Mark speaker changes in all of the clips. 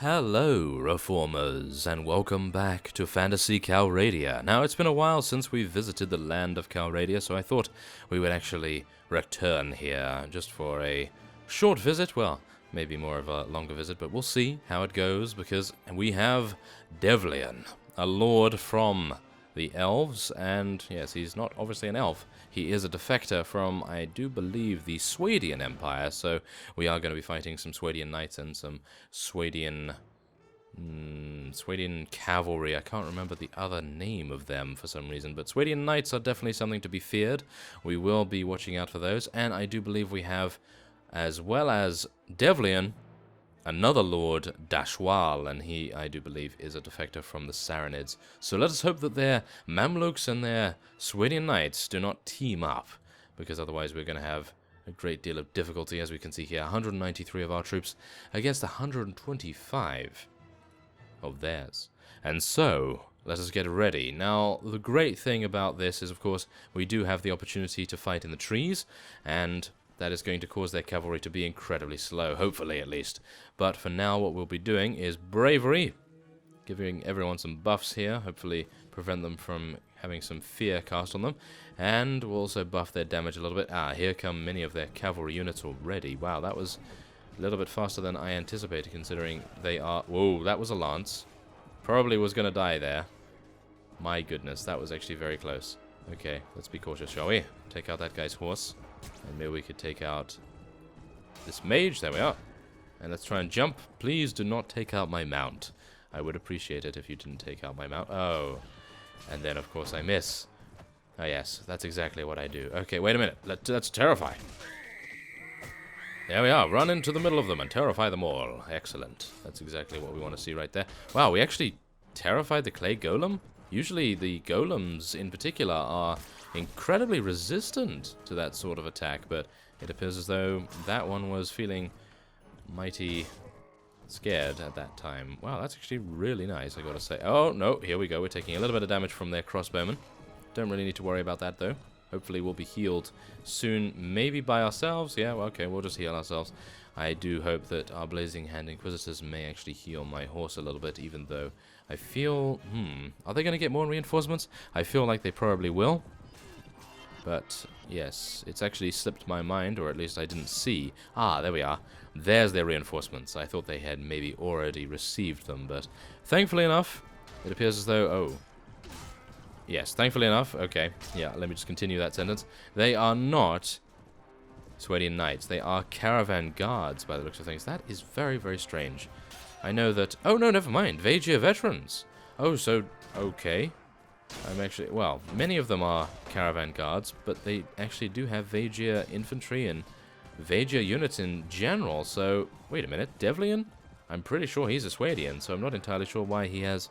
Speaker 1: Hello, Reformers, and welcome back to Phantasy Calradia. Now, it's been a while since we visited the land of Calradia, so I thought we would actually return here just for a short visit. Well, maybe more of a longer visit, but we'll see how it goes, because we have Devlian, a lord from the elves, and yes, he's not obviously an elf. He is a defector from, I do believe, the Swadian Empire, so we are going to be fighting some Swadian knights and some Swadian cavalry. I can't remember the other name of them for some reason, but Swadian knights are definitely something to be feared. We will be watching out for those, and I do believe we have, as well as Devlian, another Lord, Dashwal, and he, I do believe, is a defector from the Saranids. So let us hope that their Mamluks and their Swadian knights do not team up, because otherwise we're going to have a great deal of difficulty. As we can see here, 193 of our troops against 125 of theirs. And so, let us get ready. Now, the great thing about this is, of course, we do have the opportunity to fight in the trees, and that is going to cause their cavalry to be incredibly slow, hopefully at least. But for now, what we'll be doing is bravery, giving everyone some buffs here, hopefully prevent them from having some fear cast on them, and we'll also buff their damage a little bit. Ah, here come many of their cavalry units already. Wow, that was a little bit faster than I anticipated, considering they are... Whoa, that was a lance. Probably was going to die there. My goodness, that was actually very close. Okay, let's be cautious, shall we? Take out that guy's horse. And maybe we could take out this mage. There we are. And let's try and jump. Please do not take out my mount. I would appreciate it if you didn't take out my mount. Oh. And then, of course, I miss. Oh, yes. That's exactly what I do. Okay, wait a minute. Let's terrify. There we are. Run into the middle of them and terrify them all. Excellent. That's exactly what we want to see right there. Wow, we actually terrified the clay golem? Usually the golems in particular are incredibly resistant to that sort of attack, but it appears as though that one was feeling mighty scared at that time. Wow, that's actually really nice, I gotta say. Oh, no, here we go. We're taking a little bit of damage from their crossbowmen. Don't really need to worry about that, though. Hopefully we'll be healed soon, maybe by ourselves. Yeah, well, okay, we'll just heal ourselves. I do hope that our Blazing Hand Inquisitors may actually heal my horse a little bit, even though I feel... Are they going to get more reinforcements? I feel like they probably will. But, yes, it's actually slipped my mind, or at least I didn't see. Ah, there we are. There's their reinforcements. I thought they had maybe already received them, but thankfully enough, it appears as though... Oh. Yes, thankfully enough. Okay, yeah, let me just continue that sentence. They are not Swadian knights. They are caravan guards, by the looks of things. That is very, very strange. I know that... Oh, no, never mind. Vagia veterans. Oh, so... Okay. I'm actually... Well, many of them are caravan guards, but they actually do have Vagia infantry and Vagia units in general. So, wait a minute. Devlian? I'm pretty sure he's a Swadian, so I'm not entirely sure why he has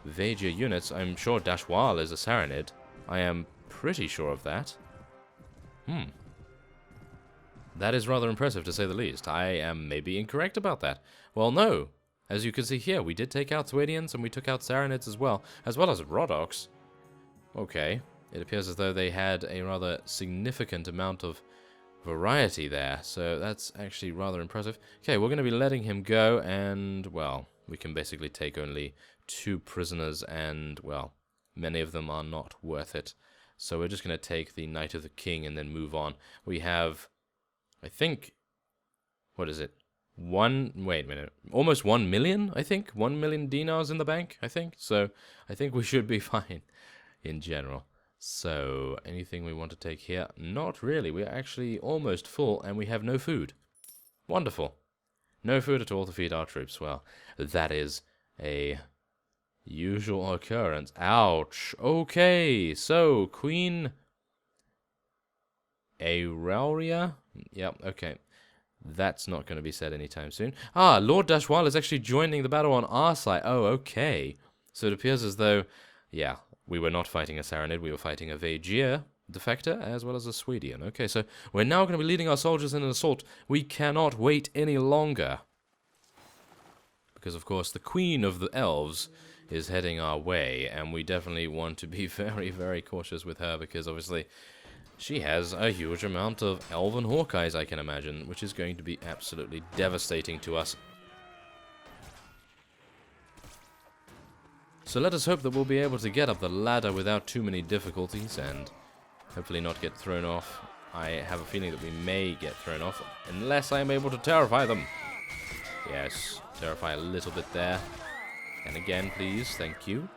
Speaker 1: Vagia units. I'm sure Dashwal is a Saranid. I am pretty sure of that. That is rather impressive, to say the least. I am maybe incorrect about that. Well, no. As you can see here, we did take out Swadians, and we took out Saranids as well as Rodoks. Okay. It appears as though they had a rather significant amount of variety there, so that's actually rather impressive. Okay, we're going to be letting him go, and, well, we can basically take only 2 prisoners, and, well, many of them are not worth it. So we're just going to take the Knight of the King and then move on. We have... I think, what is it? Wait a minute. Almost 1 million, I think. 1 million dinars in the bank, I think. So I think we should be fine in general. So anything we want to take here? Not really. We're actually almost full and we have no food. Wonderful. No food at all to feed our troops. Well, that is a usual occurrence. Ouch. Okay. So, Queen Aurelia? Yep, okay. That's not going to be said anytime soon. Ah, Lord Dashwal is actually joining the battle on our side. Oh, okay. So it appears as though, yeah, we were not fighting a Saranid, we were fighting a Vagia defector as well as a Swadian. Okay, so we're now going to be leading our soldiers in an assault. We cannot wait any longer. Because, of course, the Queen of the Elves is heading our way, and we definitely want to be very, very cautious with her, because obviously she has a huge amount of elven Hawkeyes, I can imagine, which is going to be absolutely devastating to us. So let us hope that we'll be able to get up the ladder without too many difficulties and hopefully not get thrown off. I have a feeling that we may get thrown off unless I am able to terrify them. Yes, terrify a little bit there. And again, please, thank you.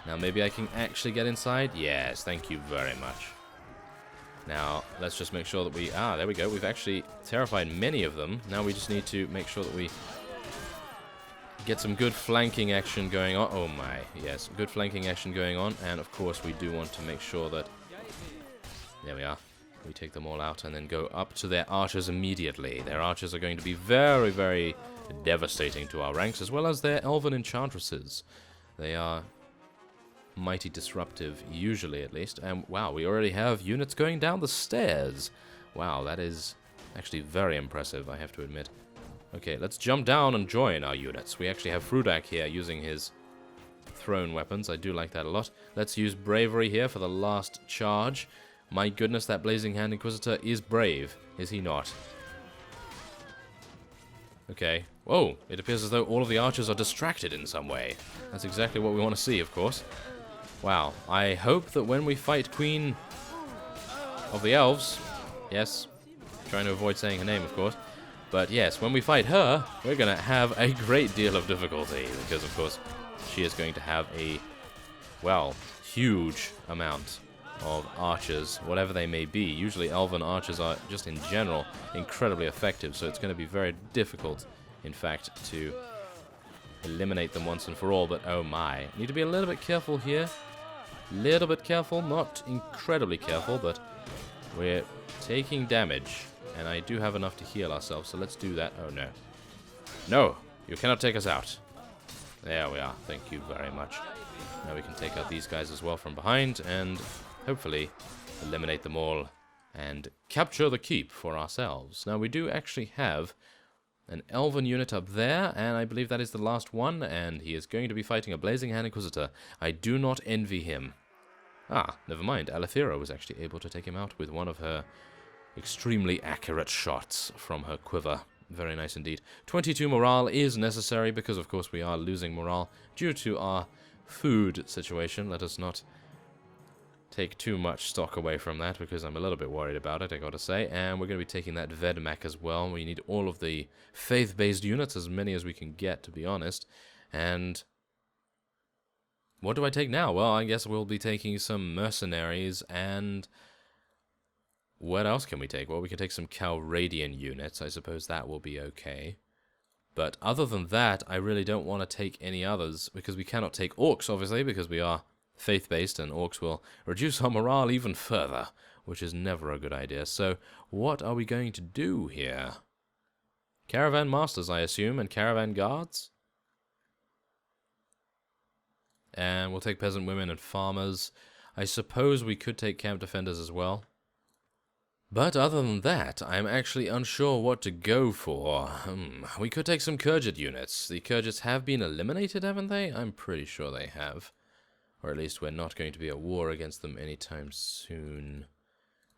Speaker 1: Now maybe I can actually get inside. Yes, thank you very much. Now, let's just make sure that we... Ah, there we go. We've actually terrified many of them. Now we just need to make sure that we get some good flanking action going on. Oh my, yes, good flanking action going on. And of course, we do want to make sure that... There we are. We take them all out and then go up to their archers immediately. Their archers are going to be very, very devastating to our ranks, as well as their elven enchantresses. They are mighty disruptive, usually at least. And wow, we already have units going down the stairs. Wow, that is actually very impressive, I have to admit. Okay, let's jump down and join our units. We actually have Knudarr here using his thrown weapons. I do like that a lot. Let's use bravery here for the last charge. My goodness, that Blazing Hand Inquisitor is brave, is he not? Okay. Whoa, it appears as though all of the archers are distracted in some way. That's exactly what we want to see, of course. Wow, I hope that when we fight Queen of the Elves, yes, trying to avoid saying her name, of course, but yes, when we fight her, we're going to have a great deal of difficulty, because, of course, she is going to have a, well, huge amount of archers, whatever they may be. Usually elven archers are, just in general, incredibly effective, so it's going to be very difficult, in fact, to eliminate them once and for all, but oh my. Need to be a little bit careful here. Little bit careful, not incredibly careful, but we're taking damage, and I do have enough to heal ourselves, so let's do that. Oh no. No! You cannot take us out. There we are. Thank you very much. Now we can take out these guys as well from behind, and hopefully eliminate them all and capture the keep for ourselves. Now we do actually have an elven unit up there, and I believe that is the last one, and he is going to be fighting a Blazing Hand Inquisitor. I do not envy him. Ah, never mind. Alethera was actually able to take him out with one of her extremely accurate shots from her quiver. Very nice indeed. 22 morale is necessary because, of course, we are losing morale due to our food situation. Let us not take too much stock away from that because I'm a little bit worried about it, I gotta say. And we're going to be taking that Vedmak as well. We need all of the faith-based units, as many as we can get, to be honest. And what do I take now? Well, I guess we'll be taking some mercenaries, and what else can we take? Well, we can take some Calradian units. I suppose that will be okay. But other than that, I really don't want to take any others, because we cannot take orcs, obviously, because we are faith-based, and orcs will reduce our morale even further, which is never a good idea. So, what are we going to do here? Caravan masters, I assume, and caravan guards? And we'll take peasant women and farmers. I suppose we could take camp defenders as well. But other than that, I'm actually unsure what to go for. We could take some Kurgid units. The Kurgids have been eliminated, haven't they? I'm pretty sure they have. Or at least we're not going to be at war against them anytime soon.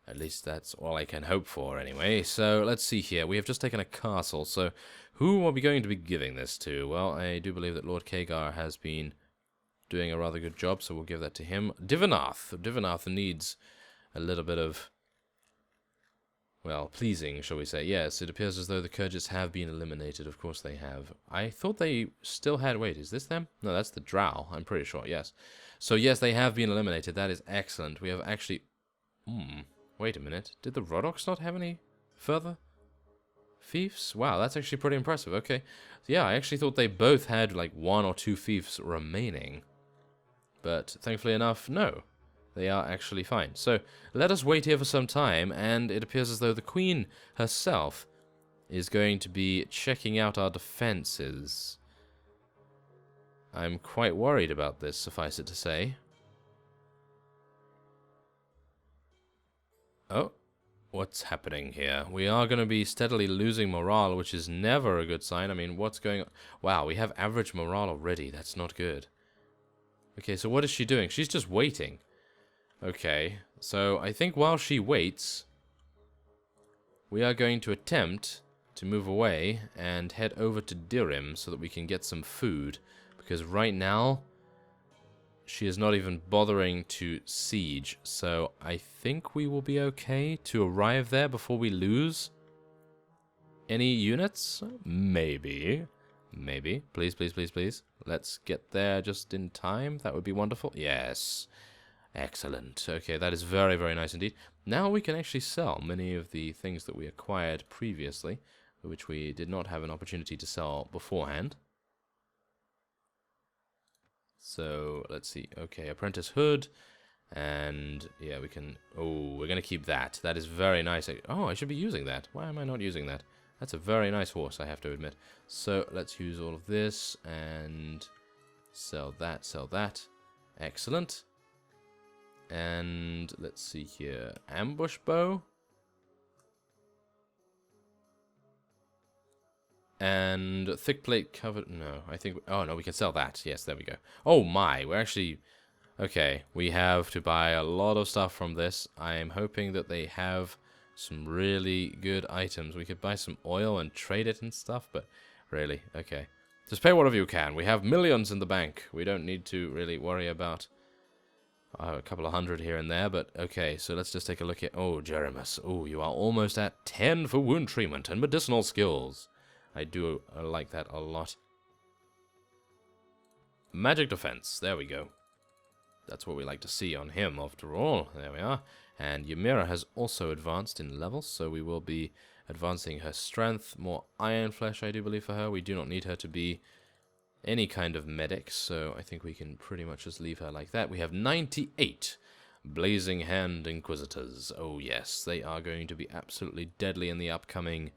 Speaker 1: At least that's all I can hope for, anyway. So, let's see here. We have just taken a castle, so who are we going to be giving this to? Well, I do believe that Lord Khadgar has been doing a rather good job, so we'll give that to him. Divanath. Divanath needs a little bit of, well, pleasing, shall we say. Yes, it appears as though the Kurgids have been eliminated. Of course they have. I thought they still had... Wait, is this them? No, that's the Drow. I'm pretty sure, yes. So, yes, they have been eliminated. That is excellent. We have actually... Wait a minute. Did the Roddox not have any further fiefs? Wow, that's actually pretty impressive. Okay. Yeah, I actually thought they both had, like, 1 or 2 fiefs remaining. But, thankfully enough, no. They are actually fine. So, let us wait here for some time, and it appears as though the Queen herself is going to be checking out our defenses. I'm quite worried about this, suffice it to say. Oh, what's happening here? We are going to be steadily losing morale, which is never a good sign. I mean, what's going on? Wow, we have average morale already. That's not good. Okay, so what is she doing? She's just waiting. Okay, so I think while she waits, we are going to attempt to move away and head over to Dhirim so that we can get some food. Because right now, she is not even bothering to siege. So I think we will be okay to arrive there before we lose any units. Maybe. Maybe. Please, please, please, please. Let's get there just in time. That would be wonderful. Yes. Excellent. Okay, that is very, very nice indeed. Now we can actually sell many of the things that we acquired previously, which we did not have an opportunity to sell beforehand. So, let's see. Okay, apprentice hood. And, yeah, we can... Oh, we're going to keep that. That is very nice. Oh, I should be using that. Why am I not using that? That's a very nice horse, I have to admit. So, let's use all of this and sell that, sell that. Excellent. And, let's see here. Ambush bow. And thick plate covered... No, I think... Oh, no, we can sell that. Yes, there we go. Oh, my. We're actually... Okay, we have to buy a lot of stuff from this. I am hoping that they have some really good items. We could buy some oil and trade it and stuff, but really, okay. Just pay whatever you can. We have millions in the bank. We don't need to really worry about a couple of hundred here and there, but okay, so let's just take a look at... Oh, Jeremus. Oh, you are almost at 10 for wound treatment and medicinal skills. I do like that a lot. Magic defense. There we go. That's what we like to see on him, after all. There we are. And Ymira has also advanced in levels, so we will be advancing her strength. More iron flesh, I do believe, for her. We do not need her to be any kind of medic, so I think we can pretty much just leave her like that. We have 98 Blazing Hand Inquisitors. Oh, yes. They are going to be absolutely deadly in the upcoming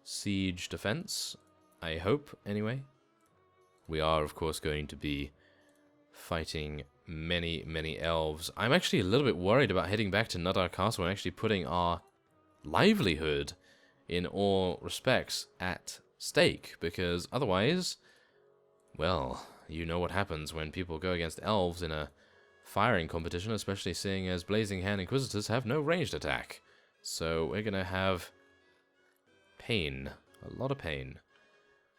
Speaker 1: siege defense, I hope, anyway. We are, of course, going to be fighting many, many elves. I'm actually a little bit worried about heading back to Knudarr Castle and actually putting our livelihood, in all respects, at stake, because otherwise, well, you know what happens when people go against elves in a firing competition, especially seeing as Blazing Hand Inquisitors have no ranged attack. So we're going to have pain. A lot of pain.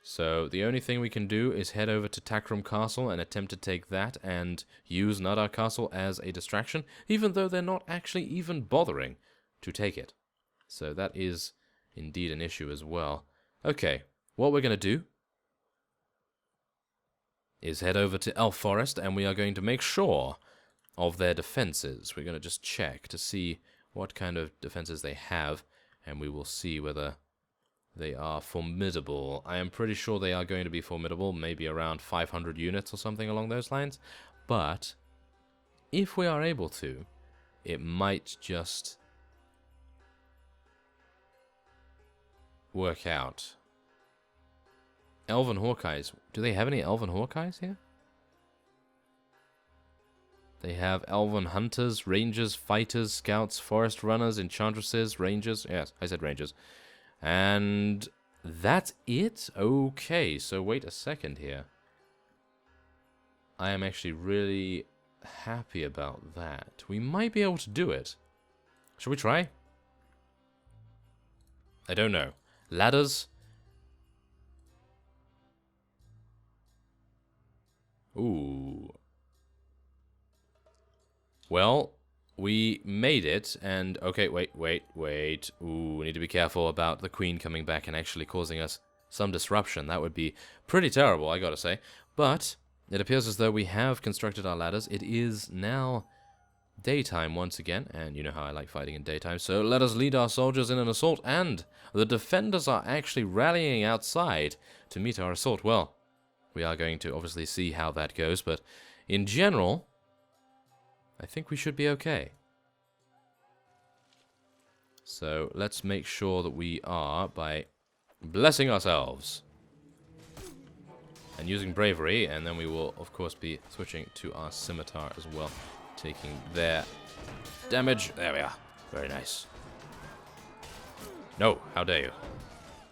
Speaker 1: So the only thing we can do is head over to Takrum Castle and attempt to take that and use Knudarr Castle as a distraction, even though they're not actually even bothering to take it. So that is indeed an issue as well. Okay, what we're going to do is head over to Elf Forest, and we are going to make sure of their defenses. We're going to just check to see what kind of defenses they have, and we will see whether they are formidable. I am pretty sure they are going to be formidable, maybe around 500 units or something along those lines. But if we are able to, it might just work out. Elven Hawkeyes. Do they have any Elven Hawkeyes here? They have Elven Hunters, Rangers, Fighters, Scouts, Forest Runners, Enchantresses, Rangers. Yes, I said Rangers. And that's it? Okay, so wait a second here. I am actually really happy about that. We might be able to do it. Shall we try? I don't know. Ladders? Ooh. Well, we made it, and... Okay, wait. Ooh, we need to be careful about the Queen coming back and actually causing us some disruption. That would be pretty terrible, I gotta say. But it appears as though we have constructed our ladders. It is now daytime once again, and you know how I like fighting in daytime, so let us lead our soldiers in an assault, and the defenders are actually rallying outside to meet our assault. Well, we are going to obviously see how that goes, but in general, I think we should be okay. So let's make sure that we are by blessing ourselves and using bravery, and then we will of course be switching to our scimitar as well, taking their damage. There we are. Very nice. No, how dare you.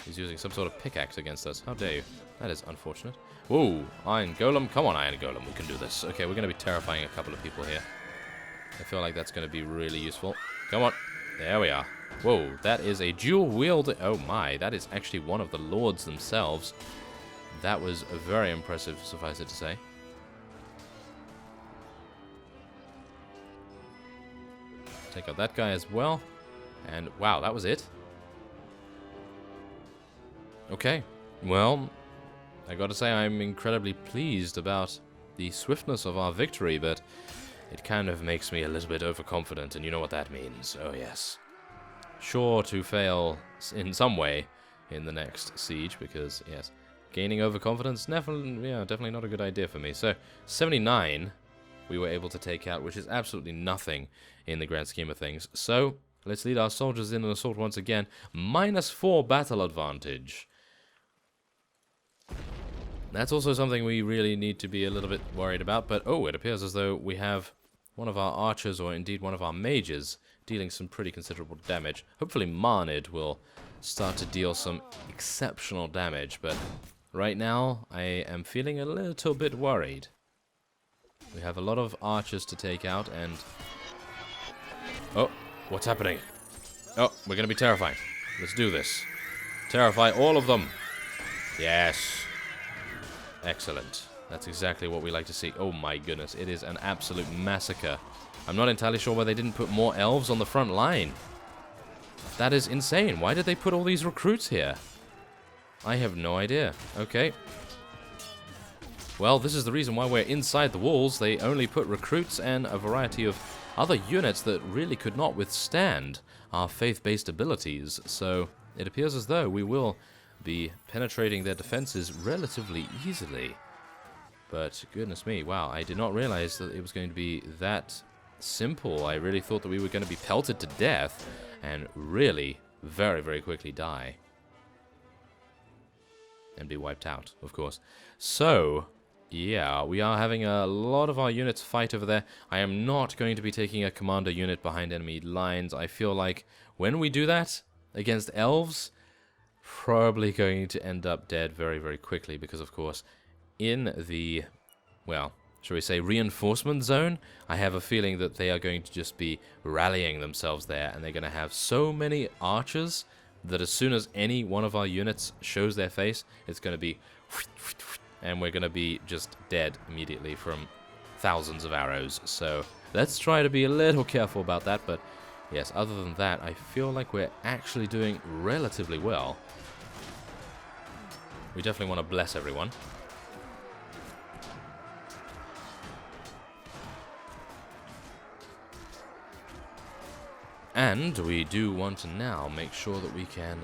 Speaker 1: He's using some sort of pickaxe against us. How dare you. That is unfortunate. Whoa, Iron Golem. Come on, Iron Golem. We can do this. Okay, we're going to be terrifying a couple of people here. I feel like that's going to be really useful. Come on. There we are. Whoa, that is a dual wield. Oh my, that is actually one of the lords themselves. That was very impressive, suffice it to say. take out that guy as well. And wow, that was it. Okay, well, I gotta say I'm incredibly pleased about the swiftness of our victory, but it kind of makes me a little bit overconfident, and you know what that means. Oh yes. Sure to fail in some way in the next siege, because yes, gaining overconfidence, definitely not a good idea for me. So 79 we were able to take out, which is absolutely nothing in the grand scheme of things. So let's lead our soldiers in an assault once again. -4 battle advantage. That's also something we really need to be a little bit worried about, but oh, it appears as though we have one of our archers, or indeed one of our mages, dealing some pretty considerable damage. Hopefully Marnid will start to deal some exceptional damage, but right now I am feeling a little bit worried. We have a lot of archers to take out, and... oh, what's happening? Oh, we're going to be terrifying. Let's do this. Terrify all of them. Yes. Excellent. That's exactly what we like to see. Oh my goodness, it is an absolute massacre. I'm not entirely sure why they didn't put more elves on the front line. That is insane. Why did they put all these recruits here? I have no idea. Okay. Well, this is the reason why we're inside the walls. They only put recruits and a variety of other units that really could not withstand our faith-based abilities. So it appears as though we will be penetrating their defenses relatively easily. But goodness me, wow, I did not realize that it was going to be that simple. I really thought that we were going to be pelted to death and really very, very quickly die. And be wiped out, of course. So, yeah, we are having a lot of our units fight over there. I am not going to be taking a commander unit behind enemy lines. I feel like when we do that against elves, probably going to end up dead very, very quickly, because of course in the, well, shall we say reinforcement zone, I have a feeling that they are going to just be rallying themselves there, and they're going to have so many archers that as soon as any one of our units shows their face, it's going to be, and we're going to be just dead immediately from thousands of arrows. So let's try to be a little careful about that, but yes, other than that, I feel like we're actually doing relatively well. We definitely want to bless everyone. And we do want to now make sure that we can,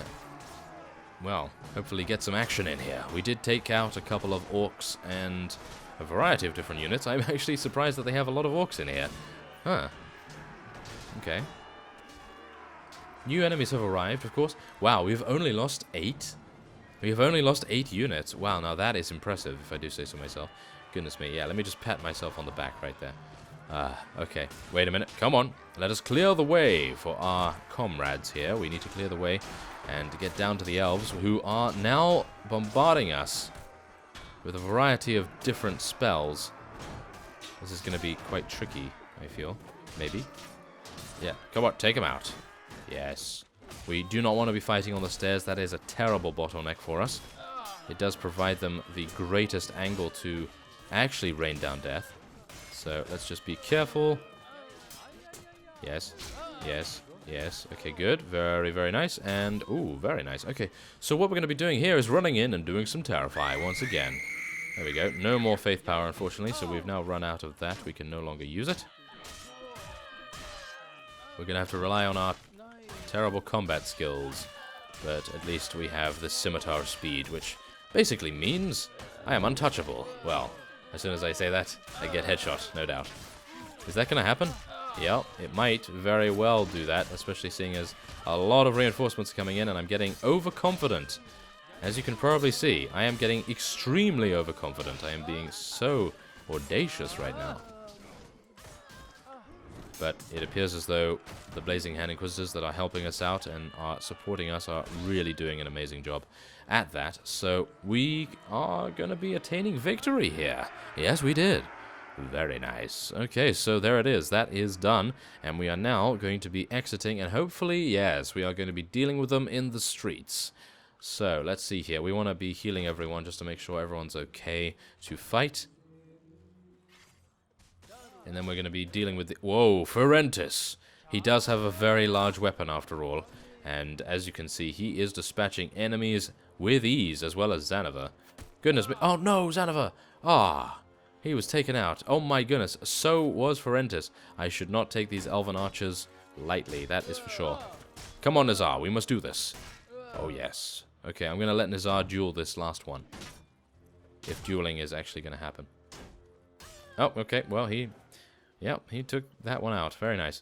Speaker 1: well, hopefully get some action in here. We did take out a couple of orcs and a variety of different units. I'm actually surprised that they have a lot of orcs in here. Huh. Okay. New enemies have arrived, of course. Wow, we've only lost 8. We have only lost 8 units. Wow, now that is impressive, if I do say so myself. Goodness me. Yeah, let me just pat myself on the back right there. Okay. Wait a minute. Come on. Let us clear the way for our comrades here. We need to clear the way and get down to the elves, who are now bombarding us with a variety of different spells. This is going to be quite tricky, I feel. Maybe. Yeah. Come on. Take them out. Yes. We do not want to be fighting on the stairs. That is a terrible bottleneck for us. It does provide them the greatest angle to actually rain down death. So let's just be careful. Yes. Yes. Yes. Okay, good. Very, very nice. And, ooh, very nice. Okay, so what we're going to be doing here is running in and doing some Terrify once again. There we go. No more faith power, unfortunately, so we've now run out of that. We can no longer use it. We're going to have to rely on our terrible combat skills, but at least we have the scimitar speed, which basically means I am untouchable. Well, as soon as I say that, I get headshot, no doubt. Is that going to happen? Yeah, it might very well do that, especially seeing as a lot of reinforcements coming in and I'm getting overconfident. As you can probably see, I am getting extremely overconfident. I am being so audacious right now. But it appears as though the Blazing Hand Inquisitors that are helping us out and are supporting us are really doing an amazing job at that. So we are going to be attaining victory here. Yes, we did. Very nice. Okay, so there it is. That is done. And we are now going to be exiting. And hopefully, yes, we are going to be dealing with them in the streets. So let's see here. We want to be healing everyone just to make sure everyone's okay to fight. And then we're going to be dealing with the... Whoa, Ferentis. He does have a very large weapon after all, and as you can see, he is dispatching enemies with ease, as well as Xanavar. Goodness me. Oh no, Xanavar! Ah, he was taken out. Oh my goodness. So was Ferentis. I should not take these elven archers lightly, that is for sure. Come on, Nazar, we must do this. Oh yes. Okay, I'm going to let Nazar duel this last one. If dueling is actually going to happen. Oh, okay, well, he took that one out. Very nice.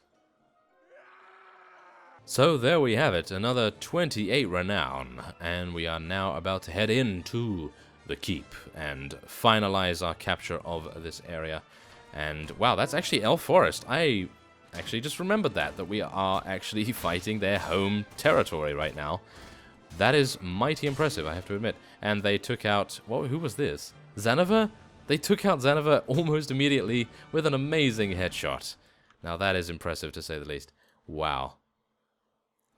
Speaker 1: So there we have it, another 28 renown, and we are now about to head into the keep and finalize our capture of this area. And wow, that's actually Elf Forest. I actually just remembered that we are actually fighting their home territory right now. That is mighty impressive, I have to admit. And they took out, who was this? Xanavar? They took out Xanavar almost immediately with an amazing headshot. Now that is impressive to say the least. Wow.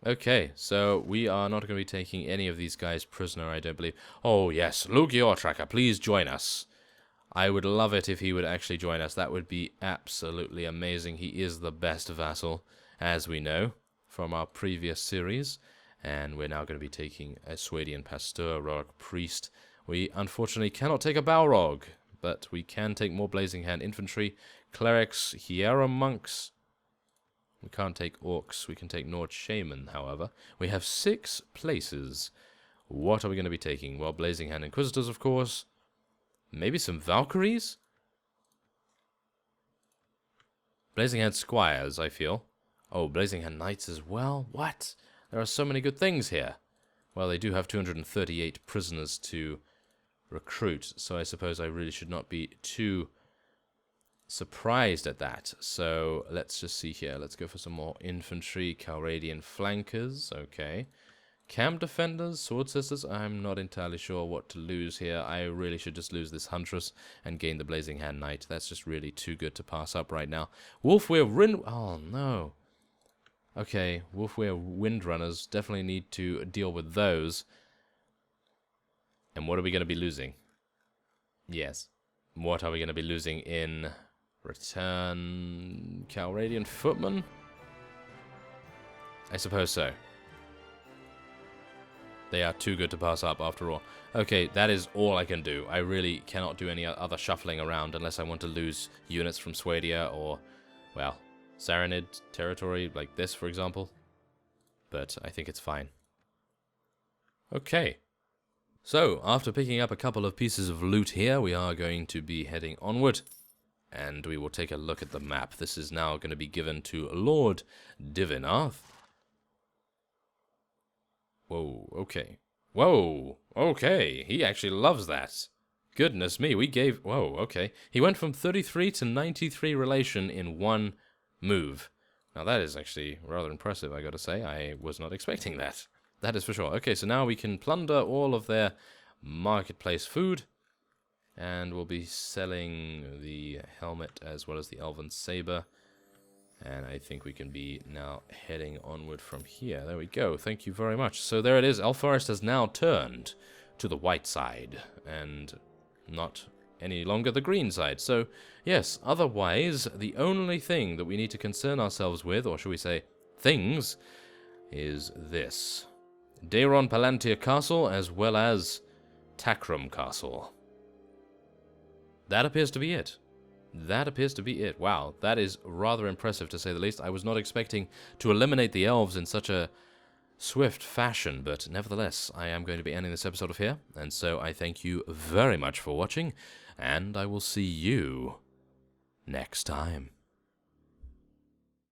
Speaker 1: Okay, so we are not going to be taking any of these guys prisoner, I don't believe. Oh yes, Lugior Tracker, please join us. I would love it if he would actually join us. That would be absolutely amazing. He is the best vassal, as we know, from our previous series. And we're now going to be taking a Swadian Pasteur, Rogue Priest. We unfortunately cannot take a Balrog, but we can take more Blazing Hand Infantry, Clerics, Hiera Monks. We can't take Orcs. We can take Nord Shaman, however. We have 6 places. What are we going to be taking? Well, Blazing Hand Inquisitors, of course. Maybe some Valkyries? Blazing Hand Squires, I feel. Oh, Blazing Hand Knights as well? What? There are so many good things here. Well, they do have 238 prisoners to recruit, so I suppose I really should not be too surprised at that. So let's just see here. Let's go for some more infantry, Calradian flankers. Okay. Camp defenders, sword sisters. I'm not entirely sure what to lose here. I really should just lose this huntress and gain the Blazing Hand Knight. That's just really too good to pass up right now. Wolfweir Rin. Oh no. Okay, Wolfweir Windrunners. Definitely need to deal with those. And what are we going to be losing? Yes. What are we going to be losing in return? Calradian Footman? I suppose so. They are too good to pass up after all. Okay, that is all I can do. I really cannot do any other shuffling around unless I want to lose units from Swadia or, well, Saranid territory like this, for example. But I think it's fine. Okay. So, after picking up a couple of pieces of loot here, we are going to be heading onward. And we will take a look at the map. This is now going to be given to Lord Divinarth. Whoa, okay. Whoa, okay. He actually loves that. Goodness me, we gave... Whoa, okay. He went from 33 to 93 relation in one move. Now that is actually rather impressive, I gotta say. I was not expecting that. That is for sure. Okay, so now we can plunder all of their marketplace food. And we'll be selling the helmet as well as the Elven Saber. And I think we can be now heading onward from here. There we go. Thank you very much. So there it is. Elf Forest has now turned to the white side. And not any longer the green side. So, yes, otherwise, the only thing that we need to concern ourselves with, or should we say, things, is this. Daeron Palantir Castle, as well as Takram Castle. That appears to be it. That appears to be it. Wow, that is rather impressive to say the least. I was not expecting to eliminate the elves in such a swift fashion, but nevertheless, I am going to be ending this episode of here, and so I thank you very much for watching, and I will see you next time.